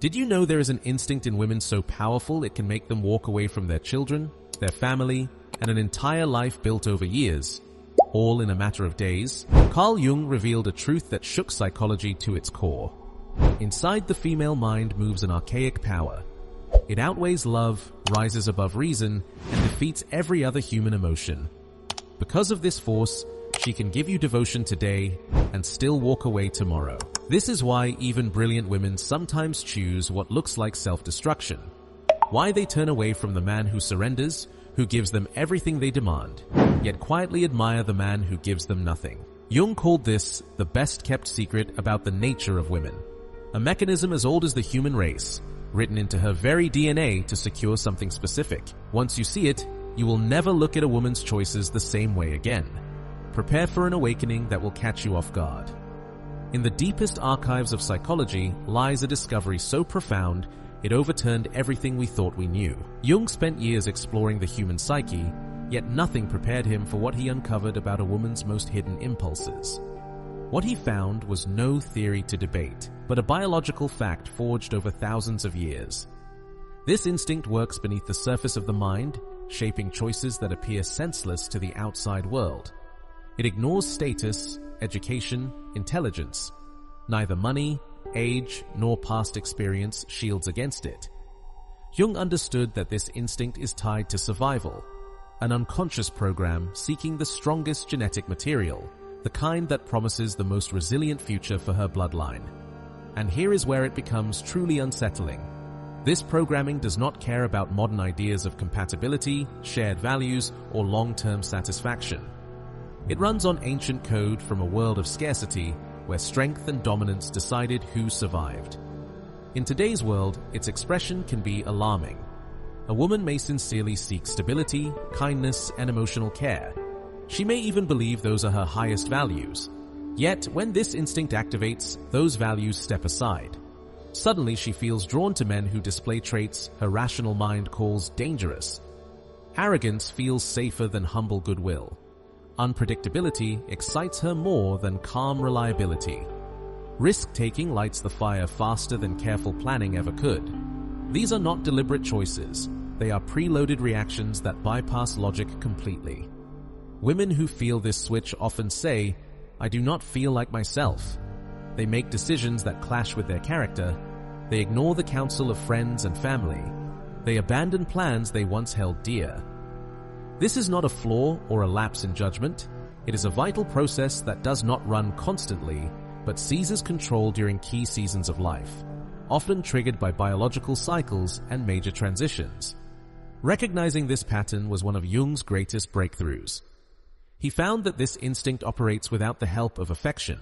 Did you know there is an instinct in women so powerful it can make them walk away from their children, their family, and an entire life built over years, all in a matter of days? Carl Jung revealed a truth that shook psychology to its core. Inside the female mind moves an archaic power. It outweighs love, rises above reason, and defeats every other human emotion. Because of this force, she can give you devotion today and still walk away tomorrow. This is why even brilliant women sometimes choose what looks like self-destruction. Why they turn away from the man who surrenders, who gives them everything they demand, yet quietly admire the man who gives them nothing. Jung called this the best-kept secret about the nature of women. A mechanism as old as the human race, written into her very DNA to secure something specific. Once you see it, you will never look at a woman's choices the same way again. Prepare for an awakening that will catch you off guard. In the deepest archives of psychology lies a discovery so profound it overturned everything we thought we knew. Jung spent years exploring the human psyche, yet nothing prepared him for what he uncovered about a woman's most hidden impulses. What he found was no theory to debate, but a biological fact forged over thousands of years. This instinct works beneath the surface of the mind, shaping choices that appear senseless to the outside world. It ignores status, education, intelligence. Neither money, age, nor past experience shields against it. Jung understood that this instinct is tied to survival, an unconscious program seeking the strongest genetic material, the kind that promises the most resilient future for her bloodline. And here is where it becomes truly unsettling. This programming does not care about modern ideas of compatibility, shared values, or long-term satisfaction. It runs on ancient code from a world of scarcity where strength and dominance decided who survived. In today's world, its expression can be alarming. A woman may sincerely seek stability, kindness, and emotional care. She may even believe those are her highest values. Yet, when this instinct activates, those values step aside. Suddenly, she feels drawn to men who display traits her rational mind calls dangerous. Arrogance feels safer than humble goodwill. Unpredictability excites her more than calm reliability. Risk-taking lights the fire faster than careful planning ever could. These are not deliberate choices. They are preloaded reactions that bypass logic completely. Women who feel this switch often say, "I do not feel like myself." They make decisions that clash with their character. They ignore the counsel of friends and family. They abandon plans they once held dear. This is not a flaw or a lapse in judgment. It is a vital process that does not run constantly, but seizes control during key seasons of life, often triggered by biological cycles and major transitions. Recognizing this pattern was one of Jung's greatest breakthroughs. He found that this instinct operates without the help of affection.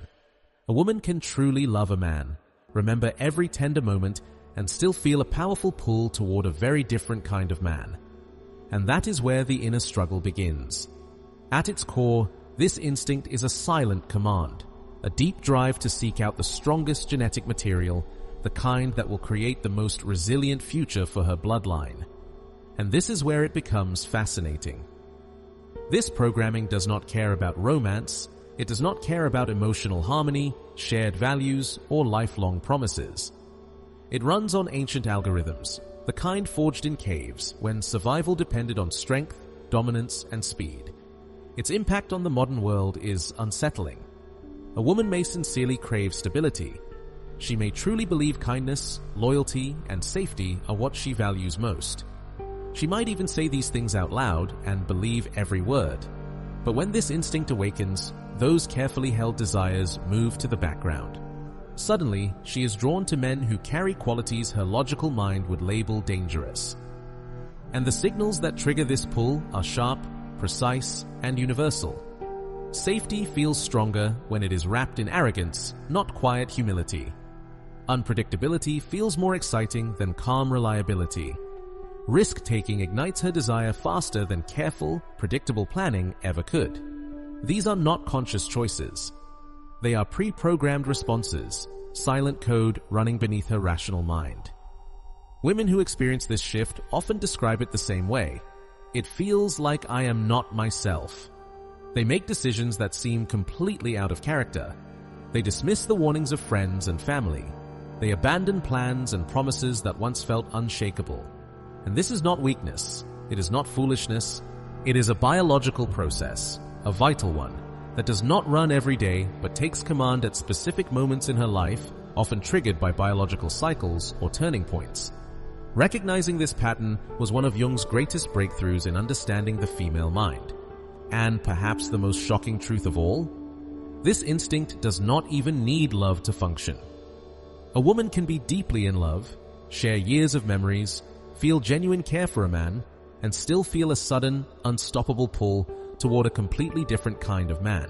A woman can truly love a man, remember every tender moment, and still feel a powerful pull toward a very different kind of man. And that is where the inner struggle begins. At its core, this instinct is a silent command, a deep drive to seek out the strongest genetic material, the kind that will create the most resilient future for her bloodline. And this is where it becomes fascinating. This programming does not care about romance, it does not care about emotional harmony, shared values, or lifelong promises. It runs on ancient algorithms, the kind forged in caves when survival depended on strength, dominance, and speed. Its impact on the modern world is unsettling. A woman may sincerely crave stability. She may truly believe kindness, loyalty, and safety are what she values most. She might even say these things out loud and believe every word. But when this instinct awakens, those carefully held desires move to the background. Suddenly, she is drawn to men who carry qualities her logical mind would label dangerous. And the signals that trigger this pull are sharp, precise, and universal. Safety feels stronger when it is wrapped in arrogance, not quiet humility. Unpredictability feels more exciting than calm reliability. Risk-taking ignites her desire faster than careful, predictable planning ever could. These are not conscious choices. They are pre-programmed responses, silent code running beneath her rational mind. Women who experience this shift often describe it the same way. It feels like I am not myself. They make decisions that seem completely out of character. They dismiss the warnings of friends and family. They abandon plans and promises that once felt unshakable. And this is not weakness. It is not foolishness. It is a biological process, a vital one, that does not run every day but takes command at specific moments in her life, often triggered by biological cycles or turning points. Recognizing this pattern was one of Jung's greatest breakthroughs in understanding the female mind. And perhaps the most shocking truth of all, this instinct does not even need love to function. A woman can be deeply in love, share years of memories, feel genuine care for a man, and still feel a sudden, unstoppable pull toward a completely different kind of man.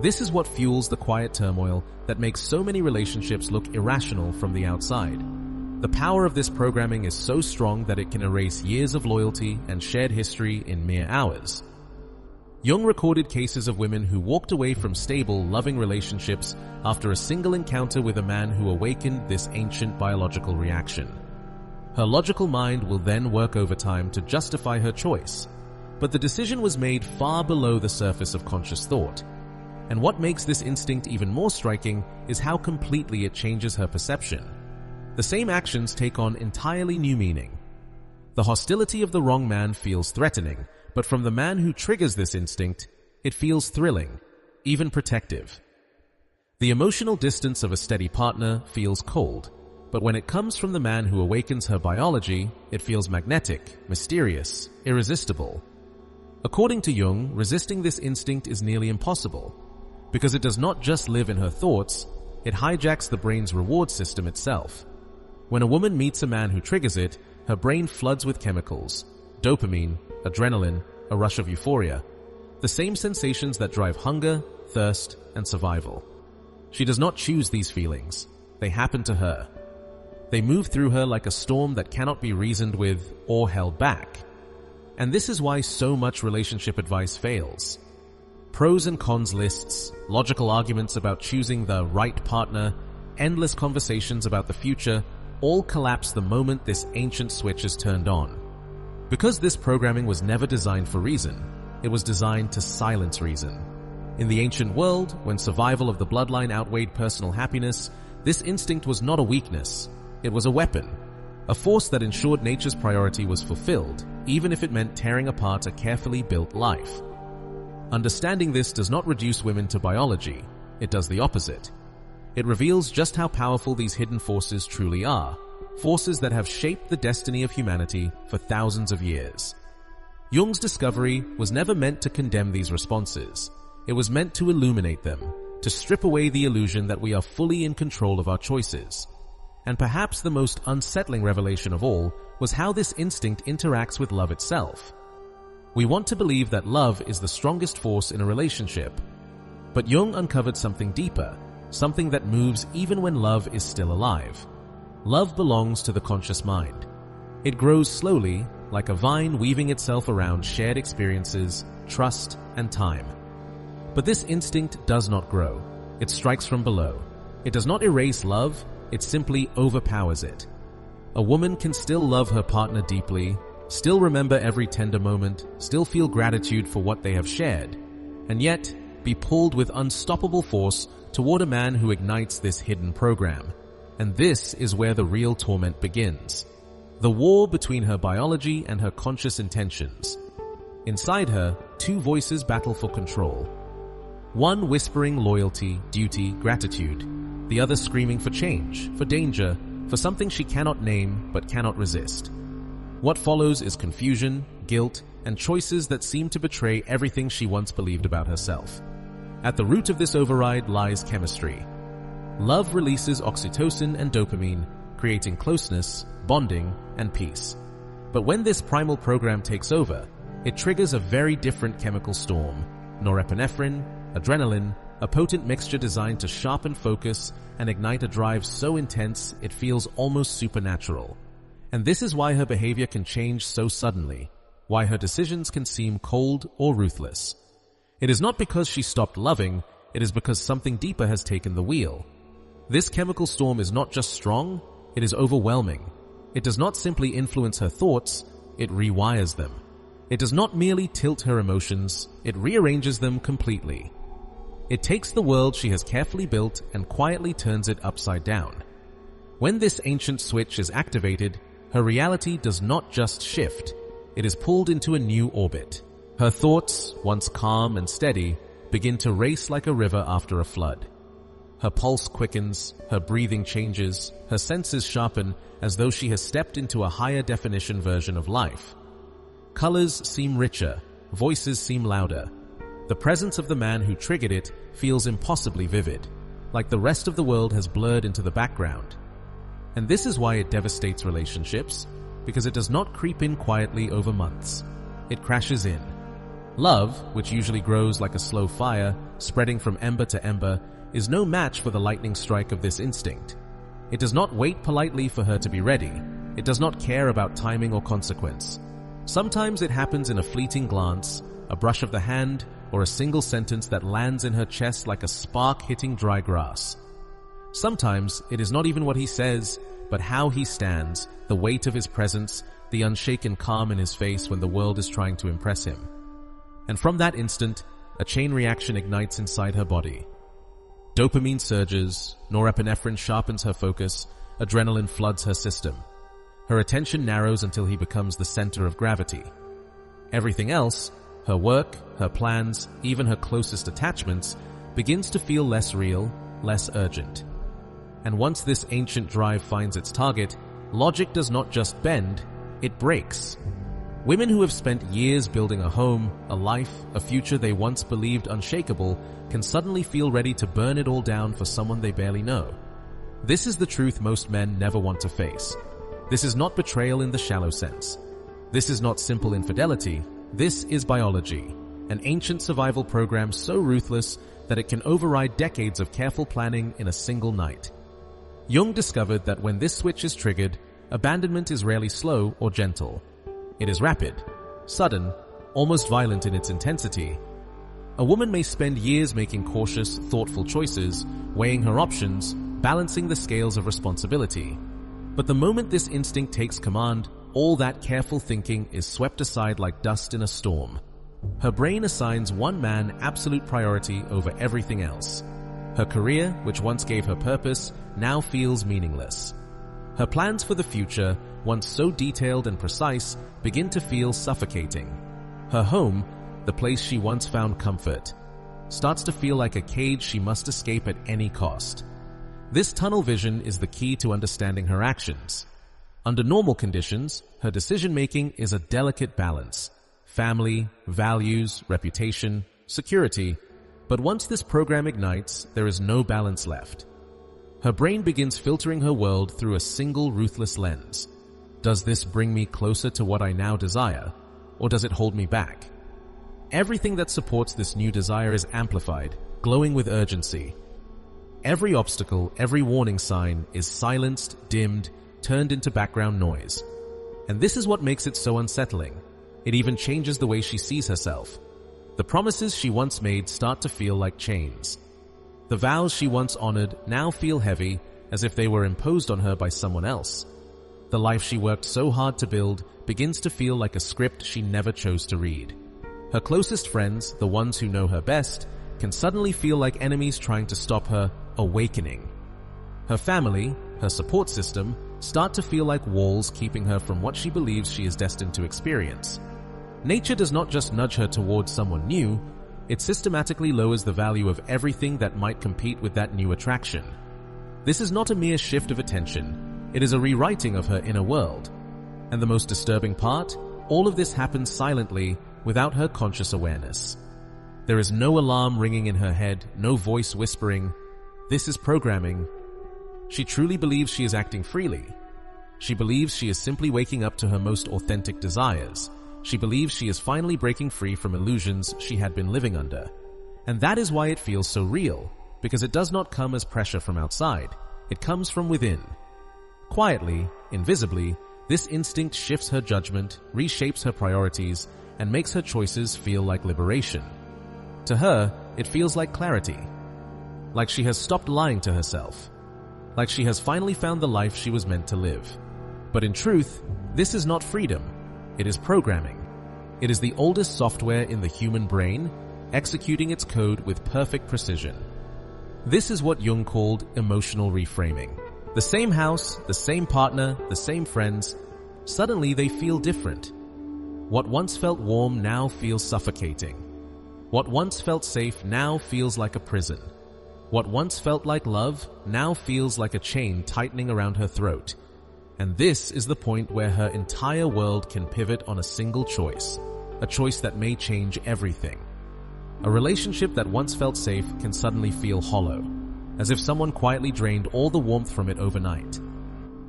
This is what fuels the quiet turmoil that makes so many relationships look irrational from the outside. The power of this programming is so strong that it can erase years of loyalty and shared history in mere hours. Jung recorded cases of women who walked away from stable, loving relationships after a single encounter with a man who awakened this ancient biological reaction. Her logical mind will then work overtime to justify her choice, but the decision was made far below the surface of conscious thought. And what makes this instinct even more striking is how completely it changes her perception. The same actions take on entirely new meaning. The hostility of the wrong man feels threatening, but from the man who triggers this instinct, it feels thrilling, even protective. The emotional distance of a steady partner feels cold, but when it comes from the man who awakens her biology, it feels magnetic, mysterious, irresistible. According to Jung, resisting this instinct is nearly impossible, because it does not just live in her thoughts, it hijacks the brain's reward system itself. When a woman meets a man who triggers it, her brain floods with chemicals, dopamine, adrenaline, a rush of euphoria, the same sensations that drive hunger, thirst, and survival. She does not choose these feelings. They happen to her. They move through her like a storm that cannot be reasoned with or held back. And this is why so much relationship advice fails. Pros and cons lists, logical arguments about choosing the right partner, endless conversations about the future, all collapse the moment this ancient switch is turned on. Because this programming was never designed for reason, it was designed to silence reason. In the ancient world, when survival of the bloodline outweighed personal happiness, this instinct was not a weakness, it was a weapon, a force that ensured nature's priority was fulfilled, even if it meant tearing apart a carefully built life. Understanding this does not reduce women to biology, it does the opposite. It reveals just how powerful these hidden forces truly are, forces that have shaped the destiny of humanity for thousands of years. Jung's discovery was never meant to condemn these responses. It was meant to illuminate them, to strip away the illusion that we are fully in control of our choices. And perhaps the most unsettling revelation of all was how this instinct interacts with love itself. We want to believe that love is the strongest force in a relationship. But Jung uncovered something deeper, something that moves even when love is still alive. Love belongs to the conscious mind. It grows slowly, like a vine weaving itself around shared experiences, trust, and time. But this instinct does not grow. It strikes from below. It does not erase love, it simply overpowers it. A woman can still love her partner deeply, still remember every tender moment, still feel gratitude for what they have shared, and yet be pulled with unstoppable force toward a man who ignites this hidden program. And this is where the real torment begins. The war between her biology and her conscious intentions. Inside her, two voices battle for control. One whispering loyalty, duty, gratitude. The other screaming for change, for danger, for something she cannot name but cannot resist. What follows is confusion, guilt, and choices that seem to betray everything she once believed about herself. At the root of this override lies chemistry. Love releases oxytocin and dopamine, creating closeness, bonding, and peace. But when this primal program takes over, it triggers a very different chemical storm. Norepinephrine, adrenaline, a potent mixture designed to sharpen focus and ignite a drive so intense it feels almost supernatural. And this is why her behavior can change so suddenly, why her decisions can seem cold or ruthless. It is not because she stopped loving, it is because something deeper has taken the wheel. This chemical storm is not just strong, it is overwhelming. It does not simply influence her thoughts, it rewires them. It does not merely tilt her emotions, it rearranges them completely. It takes the world she has carefully built and quietly turns it upside down. When this ancient switch is activated, her reality does not just shift, it is pulled into a new orbit. Her thoughts, once calm and steady, begin to race like a river after a flood. Her pulse quickens, her breathing changes, her senses sharpen as though she has stepped into a higher definition version of life. Colors seem richer, voices seem louder. The presence of the man who triggered it feels impossibly vivid, like the rest of the world has blurred into the background. And this is why it devastates relationships, because it does not creep in quietly over months. It crashes in. Love, which usually grows like a slow fire, spreading from ember to ember, is no match for the lightning strike of this instinct. It does not wait politely for her to be ready. It does not care about timing or consequence. Sometimes it happens in a fleeting glance, a brush of the hand, or a single sentence that lands in her chest like a spark hitting dry grass. Sometimes it is not even what he says, but how he stands, the weight of his presence, the unshaken calm in his face when the world is trying to impress him. And from that instant, a chain reaction ignites inside her body. Dopamine surges, norepinephrine sharpens her focus, adrenaline floods her system. Her attention narrows until he becomes the center of gravity. Everything else, her work, her plans, even her closest attachments, begins to feel less real, less urgent. And once this ancient drive finds its target, logic does not just bend, it breaks. Women who have spent years building a home, a life, a future they once believed unshakable can suddenly feel ready to burn it all down for someone they barely know. This is the truth most men never want to face. This is not betrayal in the shallow sense. This is not simple infidelity. This is biology, an ancient survival program so ruthless that it can override decades of careful planning in a single night. Jung discovered that when this switch is triggered, abandonment is rarely slow or gentle. It is rapid, sudden, almost violent in its intensity. A woman may spend years making cautious, thoughtful choices, weighing her options, balancing the scales of responsibility. But the moment this instinct takes command, all that careful thinking is swept aside like dust in a storm. Her brain assigns one man absolute priority over everything else. Her career, which once gave her purpose, now feels meaningless. Her plans for the future, once so detailed and precise, begin to feel suffocating. Her home, the place she once found comfort, starts to feel like a cage she must escape at any cost. This tunnel vision is the key to understanding her actions. Under normal conditions, her decision-making is a delicate balance. Family, values, reputation, security. But once this program ignites, there is no balance left. Her brain begins filtering her world through a single ruthless lens. Does this bring me closer to what I now desire, or does it hold me back? Everything that supports this new desire is amplified, glowing with urgency. Every obstacle, every warning sign is silenced, dimmed, turned into background noise. And this is what makes it so unsettling. It even changes the way she sees herself. The promises she once made start to feel like chains. The vows she once honored now feel heavy, as if they were imposed on her by someone else. The life she worked so hard to build begins to feel like a script she never chose to read. Her closest friends, the ones who know her best, can suddenly feel like enemies trying to stop her awakening. Her family, her support system, start to feel like walls keeping her from what she believes she is destined to experience. Nature does not just nudge her towards someone new, it systematically lowers the value of everything that might compete with that new attraction. This is not a mere shift of attention, it is a rewriting of her inner world. And the most disturbing part, all of this happens silently, without her conscious awareness. There is no alarm ringing in her head, no voice whispering, "This is programming." She truly believes she is acting freely. She believes she is simply waking up to her most authentic desires. She believes she is finally breaking free from illusions she had been living under. And that is why it feels so real, because it does not come as pressure from outside. It comes from within. Quietly, invisibly, this instinct shifts her judgment, reshapes her priorities, and makes her choices feel like liberation. To her, it feels like clarity. Like she has stopped lying to herself. Like she has finally found the life she was meant to live. But in truth, this is not freedom. It is programming. It is the oldest software in the human brain, executing its code with perfect precision. This is what Jung called emotional reframing. The same house, the same partner, the same friends. Suddenly they feel different. What once felt warm now feels suffocating. What once felt safe now feels like a prison. What once felt like love now feels like a chain tightening around her throat. And this is the point where her entire world can pivot on a single choice, a choice that may change everything. A relationship that once felt safe can suddenly feel hollow, as if someone quietly drained all the warmth from it overnight.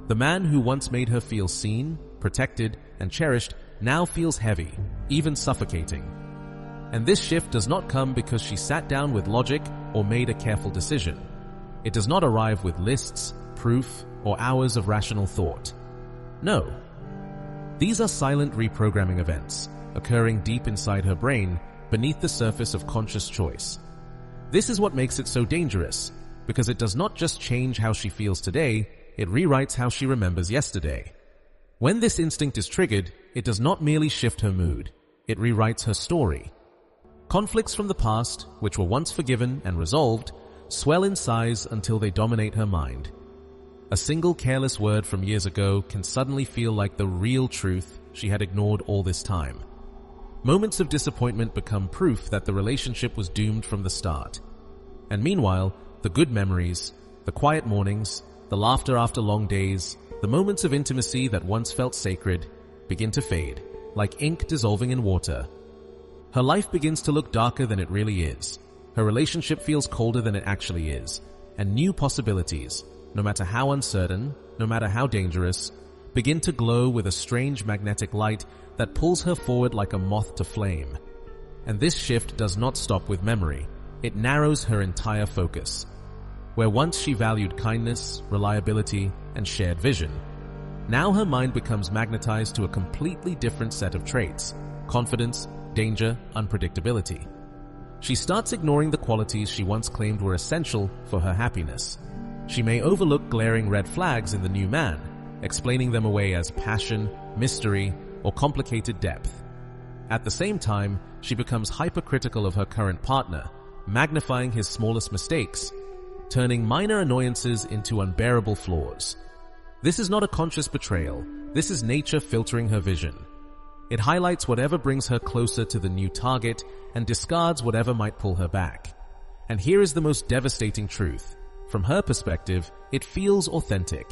The man who once made her feel seen, protected, and cherished now feels heavy, even suffocating. And this shift does not come because she sat down with logic or made a careful decision. It does not arrive with lists, proof, or hours of rational thought. No. These are silent reprogramming events, occurring deep inside her brain, beneath the surface of conscious choice. This is what makes it so dangerous, because it does not just change how she feels today, it rewrites how she remembers yesterday. When this instinct is triggered, it does not merely shift her mood, it rewrites her story. Conflicts from the past, which were once forgiven and resolved, swell in size until they dominate her mind. A single careless word from years ago can suddenly feel like the real truth she had ignored all this time. Moments of disappointment become proof that the relationship was doomed from the start. And meanwhile, the good memories, the quiet mornings, the laughter after long days, the moments of intimacy that once felt sacred, begin to fade, like ink dissolving in water. Her life begins to look darker than it really is. Her relationship feels colder than it actually is. And new possibilities, no matter how uncertain, no matter how dangerous, begin to glow with a strange magnetic light that pulls her forward like a moth to flame. And this shift does not stop with memory. It narrows her entire focus. Where once she valued kindness, reliability, and shared vision, now her mind becomes magnetized to a completely different set of traits: confidence, danger, unpredictability. She starts ignoring the qualities she once claimed were essential for her happiness. She may overlook glaring red flags in the new man, explaining them away as passion, mystery, or complicated depth. At the same time, she becomes hypercritical of her current partner, magnifying his smallest mistakes, turning minor annoyances into unbearable flaws. This is not a conscious betrayal. This is nature filtering her vision. It highlights whatever brings her closer to the new target and discards whatever might pull her back. And here is the most devastating truth. From her perspective, it feels authentic.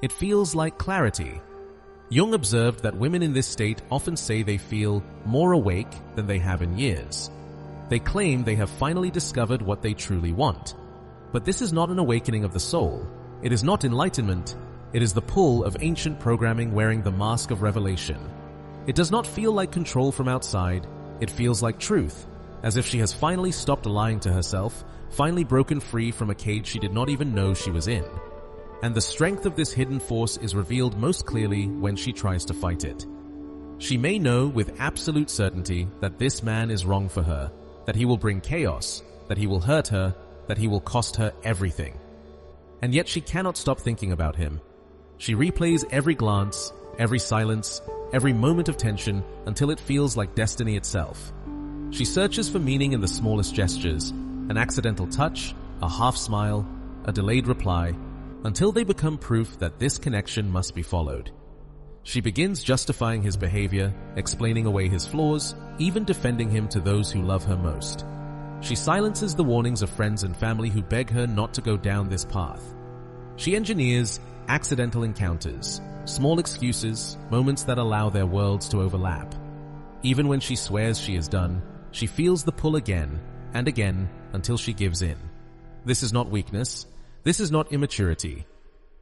It feels like clarity. Jung observed that women in this state often say they feel more awake than they have in years. They claim they have finally discovered what they truly want. But this is not an awakening of the soul. It is not enlightenment. It is the pull of ancient programming wearing the mask of revelation. It does not feel like control from outside. It feels like truth, as if she has finally stopped lying to herself, finally broken free from a cage she did not even know she was in. And the strength of this hidden force is revealed most clearly when she tries to fight it. She may know with absolute certainty that this man is wrong for her, that he will bring chaos, that he will hurt her, that he will cost her everything. And yet she cannot stop thinking about him. She replays every glance, every silence, every moment of tension until it feels like destiny itself. She searches for meaning in the smallest gestures, an accidental touch, a half smile, a delayed reply, until they become proof that this connection must be followed. She begins justifying his behavior, explaining away his flaws, even defending him to those who love her most. She silences the warnings of friends and family who beg her not to go down this path. She engineers accidental encounters, small excuses, moments that allow their worlds to overlap. Even when she swears she is done, she feels the pull again and again until she gives in. This is not weakness. This is not immaturity.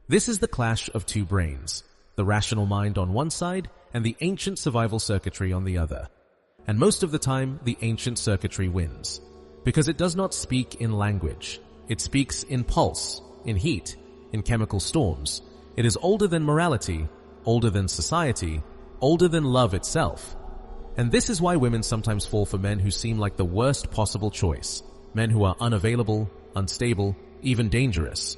This is the clash of two brains, the rational mind on one side and the ancient survival circuitry on the other. And most of the time, the ancient circuitry wins, because it does not speak in language. It speaks in pulse, in heat, in chemical storms. It is older than morality, older than society, older than love itself. And this is why women sometimes fall for men who seem like the worst possible choice, men who are unavailable, unstable, even dangerous,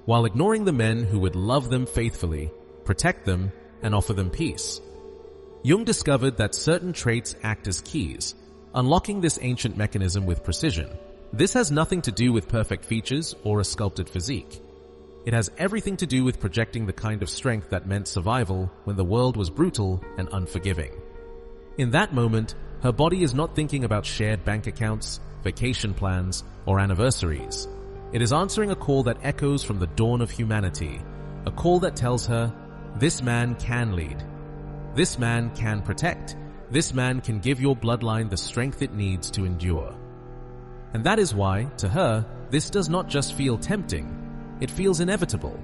while ignoring the men who would love them faithfully, protect them, and offer them peace. Jung discovered that certain traits act as keys, unlocking this ancient mechanism with precision. This has nothing to do with perfect features or a sculpted physique. It has everything to do with projecting the kind of strength that meant survival when the world was brutal and unforgiving. In that moment, her body is not thinking about shared bank accounts, vacation plans, or anniversaries. It is answering a call that echoes from the dawn of humanity, a call that tells her, this man can lead. This man can protect. This man can give your bloodline the strength it needs to endure. And that is why, to her, this does not just feel tempting, it feels inevitable.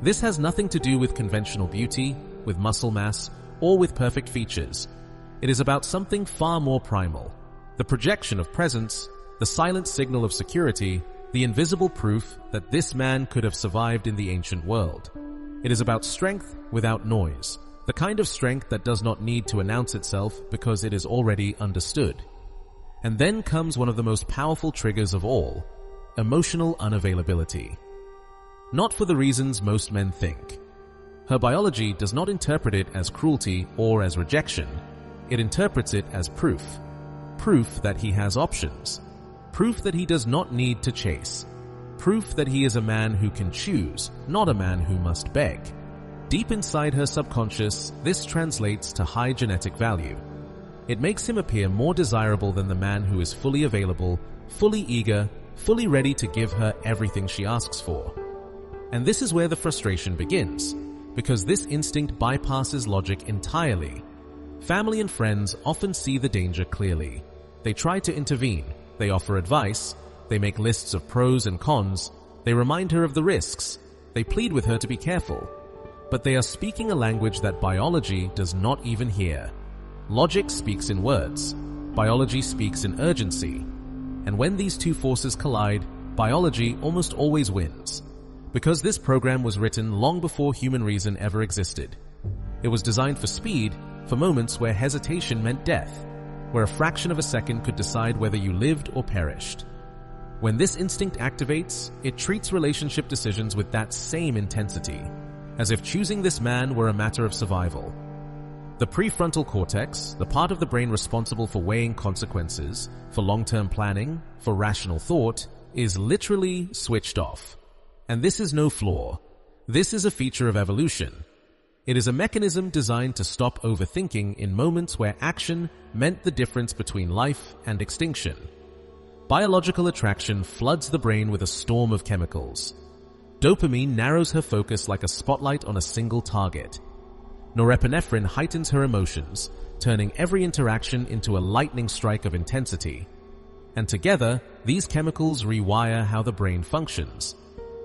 This has nothing to do with conventional beauty, with muscle mass, or with perfect features. It is about something far more primal. The projection of presence, the silent signal of security, the invisible proof that this man could have survived in the ancient world. It is about strength without noise, the kind of strength that does not need to announce itself because it is already understood. And then comes one of the most powerful triggers of all, emotional unavailability. Not for the reasons most men think. Her biology does not interpret it as cruelty or as rejection. It interprets it as proof. Proof that he has options. Proof that he does not need to chase. Proof that he is a man who can choose, not a man who must beg. Deep inside her subconscious, this translates to high genetic value. It makes him appear more desirable than the man who is fully available, fully eager, fully ready to give her everything she asks for. And this is where the frustration begins, because this instinct bypasses logic entirely. Family and friends often see the danger clearly. They try to intervene, they offer advice, they make lists of pros and cons, they remind her of the risks, they plead with her to be careful. But they are speaking a language that biology does not even hear. Logic speaks in words, biology speaks in urgency. And when these two forces collide, biology almost always wins. Because this program was written long before human reason ever existed. It was designed for speed, for moments where hesitation meant death, where a fraction of a second could decide whether you lived or perished. When this instinct activates, it treats relationship decisions with that same intensity, as if choosing this man were a matter of survival. The prefrontal cortex, the part of the brain responsible for weighing consequences, for long-term planning, for rational thought, is literally switched off. And this is no flaw. This is a feature of evolution. It is a mechanism designed to stop overthinking in moments where action meant the difference between life and extinction. Biological attraction floods the brain with a storm of chemicals. Dopamine narrows her focus like a spotlight on a single target. Norepinephrine heightens her emotions, turning every interaction into a lightning strike of intensity. And together, these chemicals rewire how the brain functions.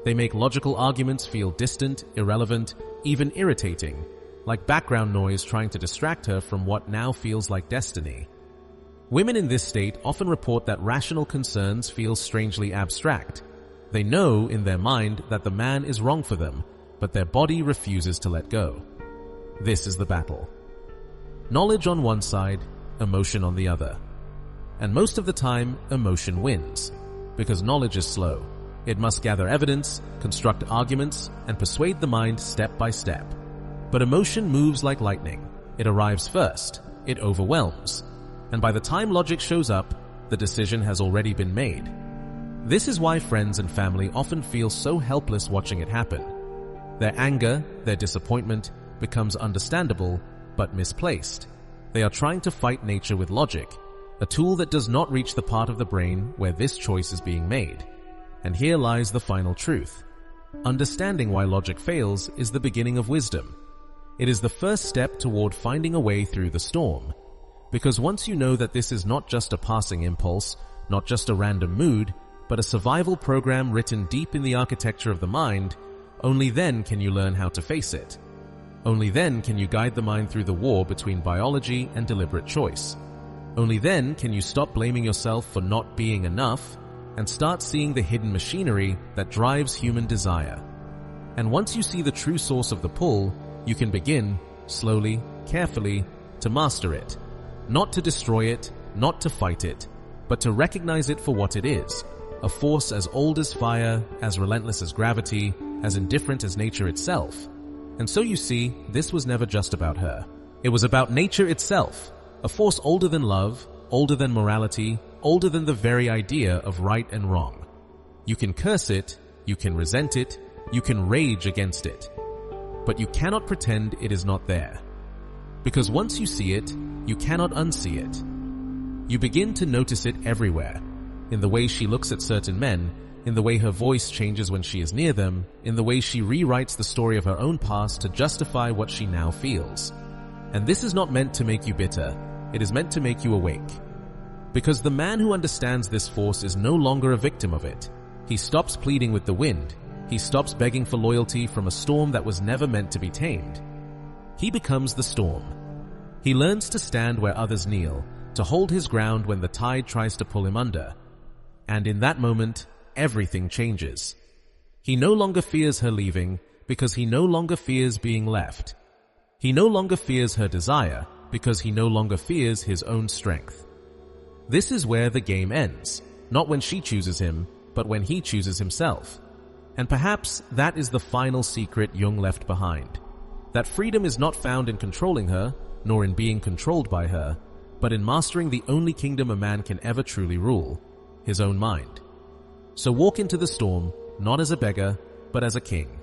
They make logical arguments feel distant, irrelevant, even irritating, like background noise trying to distract her from what now feels like destiny. Women in this state often report that rational concerns feel strangely abstract. They know in their mind that the man is wrong for them, but their body refuses to let go. This is the battle. Knowledge on one side, emotion on the other. And most of the time, emotion wins, because knowledge is slow. It must gather evidence, construct arguments, and persuade the mind step by step. But emotion moves like lightning. It arrives first. It overwhelms. And by the time logic shows up, the decision has already been made. This is why friends and family often feel so helpless watching it happen. Their anger, their disappointment, becomes understandable, but misplaced. They are trying to fight nature with logic, a tool that does not reach the part of the brain where this choice is being made. And here lies the final truth. Understanding why logic fails is the beginning of wisdom. It is the first step toward finding a way through the storm. Because once you know that this is not just a passing impulse, not just a random mood, but a survival program written deep in the architecture of the mind, only then can you learn how to face it. Only then can you guide the mind through the war between biology and deliberate choice. Only then can you stop blaming yourself for not being enough and start seeing the hidden machinery that drives human desire. And once you see the true source of the pull, you can begin, slowly, carefully, to master it. Not to destroy it, not to fight it, but to recognize it for what it is, a force as old as fire, as relentless as gravity, as indifferent as nature itself. And so you see, this was never just about her. It was about nature itself, a force older than love, older than morality, older than the very idea of right and wrong. You can curse it, you can resent it, You can rage against it, but you cannot pretend it is not there. Because once you see it, you cannot unsee it. You begin to notice it everywhere, in the way she looks at certain men, in the way her voice changes when she is near them, in the way she rewrites the story of her own past to justify what she now feels. And this is not meant to make you bitter, it is meant to make you awake. Because the man who understands this force is no longer a victim of it. He stops pleading with the wind. He stops begging for loyalty from a storm that was never meant to be tamed. He becomes the storm. He learns to stand where others kneel, to hold his ground when the tide tries to pull him under. And in that moment, everything changes. He no longer fears her leaving because he no longer fears being left. He no longer fears her desire because he no longer fears his own strength. This is where the game ends, not when she chooses him, but when he chooses himself. And perhaps that is the final secret Jung left behind. That freedom is not found in controlling her, nor in being controlled by her, but in mastering the only kingdom a man can ever truly rule, his own mind. So walk into the storm, not as a beggar, but as a king.